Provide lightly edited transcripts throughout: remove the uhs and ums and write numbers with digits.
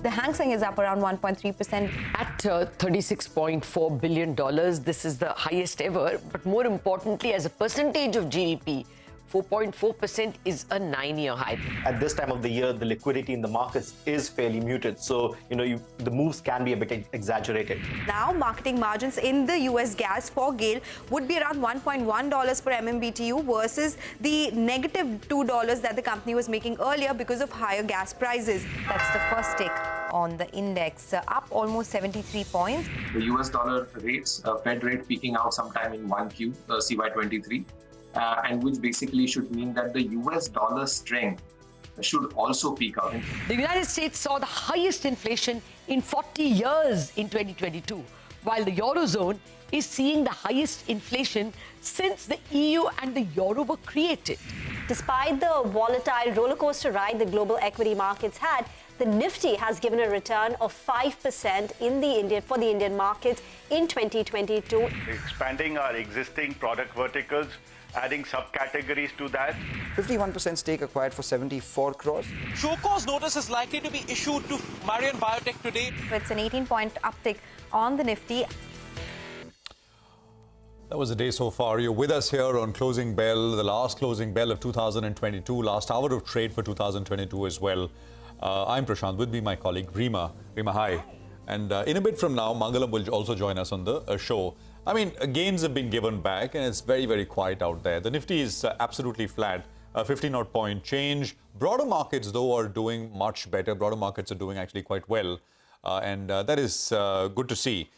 The Hang Seng is up around 1.3%. At $36.4 billion, this is the highest ever. But more importantly, as a percentage of GDP, 4.4% is a 9-year high. At this time of the year, the liquidity in the markets is fairly muted. So, the moves can be a bit exaggerated. Now, marketing margins in the US gas for GAIL would be around $1.1 per MMBTU versus the negative $2 that the company was making earlier because of higher gas prices. That's the first take on the index, up almost 73 points. The US dollar rates, Fed rate peaking out sometime in 1Q, CY23. And which basically should mean that the US dollar strength should also peak out. The United States saw the highest inflation in 40 years in 2022, while the Eurozone is seeing the highest inflation since the EU and the Euro were created. Despite the volatile rollercoaster ride the global equity markets had, the Nifty has given a return of 5% for the Indian markets in 2022. Expanding our existing product verticals, adding subcategories to that. 51% stake acquired for 74 crores. Show cause notice is likely to be issued to Marion Biotech today. It's an 18-point uptick on the Nifty. That was the day so far. You're with us here on Closing Bell, the last closing bell of 2022, last hour of trade for 2022 as well. I'm Prashant, with me my colleague Reema. Reema, hi. And in a bit from now, Mangalam will also join us on the show. I mean, gains have been given back and it's very, very quiet out there. The Nifty is absolutely flat, a 15-odd point change. Broader markets, though, are doing much better. Broader markets are doing actually quite well. And that is good to see.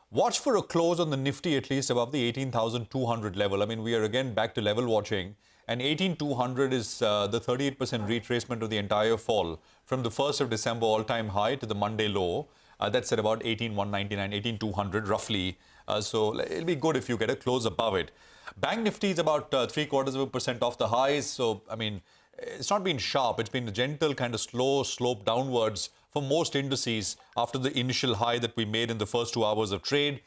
Watch for a close on the Nifty at least above the 18,200 level. I mean, we are again back to level watching. And 18,200 is the 38% retracement of the entire fall from the 1st of December all-time high to the Monday low. That's at about 18,199, 18,200 roughly. So it'll be good if you get a close above it. Bank Nifty is about 0.75% off the highs. So, I mean, it's not been sharp. It's been a gentle kind of slow slope downwards for most indices after the initial high that we made in the first 2 hours of trade.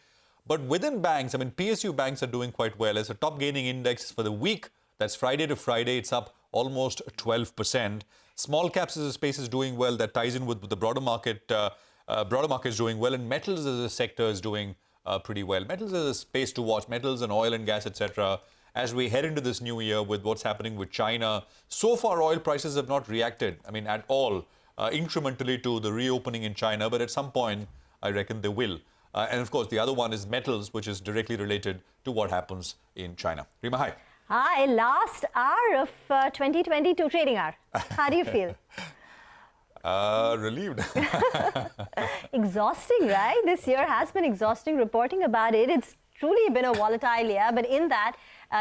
But within banks, I mean, PSU banks are doing quite well. As a top gaining index for the week, that's Friday to Friday, it's up almost 12%. Small caps as a space is doing well. That ties in with the broader market. Broader market is doing well, and metals as a sector is doing pretty well. Metals is a space to watch. Metals and oil and gas, etc. As we head into this new year with what's happening with China. So far, oil prices have not reacted, I mean, at all, incrementally to the reopening in China. But at some point, I reckon they will. And of course, the other one is metals, which is directly related to what happens in China. Reema, hi. Hi, last hour of 2022 trading hour. How do you feel? Relieved. Exhausting, right? This year has been exhausting. Reporting about it, it's truly been a volatile year. But in that,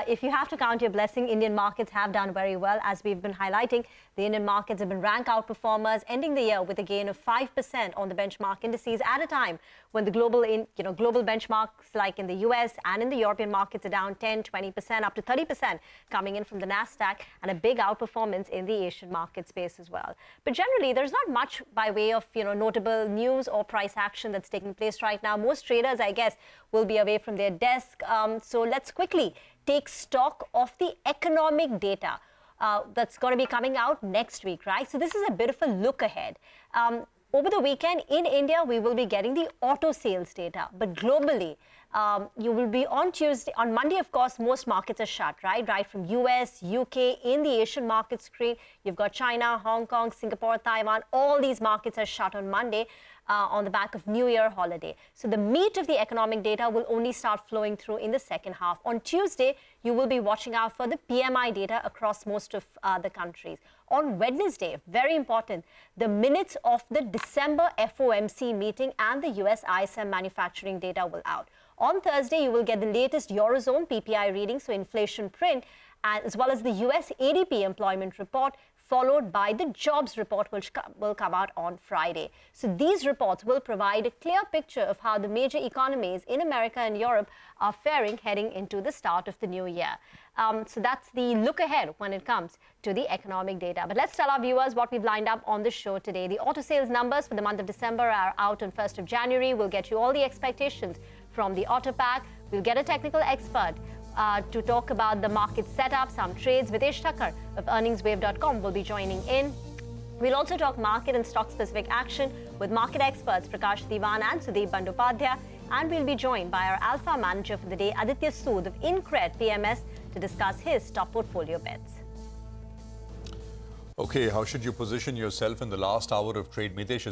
if you have to count your blessing, Indian markets have done very well. As we've been highlighting, the Indian markets have been rank outperformers, ending the year with a gain of 5% on the benchmark indices at a time when the global benchmarks like in the US and in the European markets are down 10, 20%, up to 30% coming in from the Nasdaq, and a big outperformance in the Asian market space as well. But generally, there's not much by way of notable news or price action that's taking place right now. Most traders, I guess, will be away from their desk. So let's quickly take stock of the economic data that's going to be coming out next week, right? So this is a bit of a look ahead. Over the weekend in India, we will be getting the auto sales data, but globally, you will be on Tuesday. On Monday, of course, most markets are shut, right? Right from US, UK, in the Asian market screen, you've got China, Hong Kong, Singapore, Taiwan. All these markets are shut on Monday. On the back of New Year holiday. So the meat of the economic data will only start flowing through in the second half. On Tuesday, you will be watching out for the PMI data across most of the countries. On Wednesday, very important, the minutes of the December FOMC meeting and the US ISM manufacturing data will out. On Thursday, you will get the latest Eurozone PPI reading, so inflation print, as well as the US ADP employment report, followed by the jobs report, which will come out on Friday. So these reports will provide a clear picture of how the major economies in America and Europe are faring heading into the start of the new year. So that's the look ahead when it comes to the economic data. But let's tell our viewers what we've lined up on the show today. The auto sales numbers for the month of December are out on 1st of January. We'll get you all the expectations from the auto pack. We'll get a technical expert to talk about the market setup, some trades. Vitesh Thakkar of earningswave.com will be joining in. We'll also talk market and stock-specific action with market experts Prakash Diwan and Sudeep Bandopadhyay. And we'll be joined by our Alpha Manager for the day, Aditya Sood of Incred PMS, to discuss his top portfolio bets. Okay, how should you position yourself in the last hour of trade, Mitesh?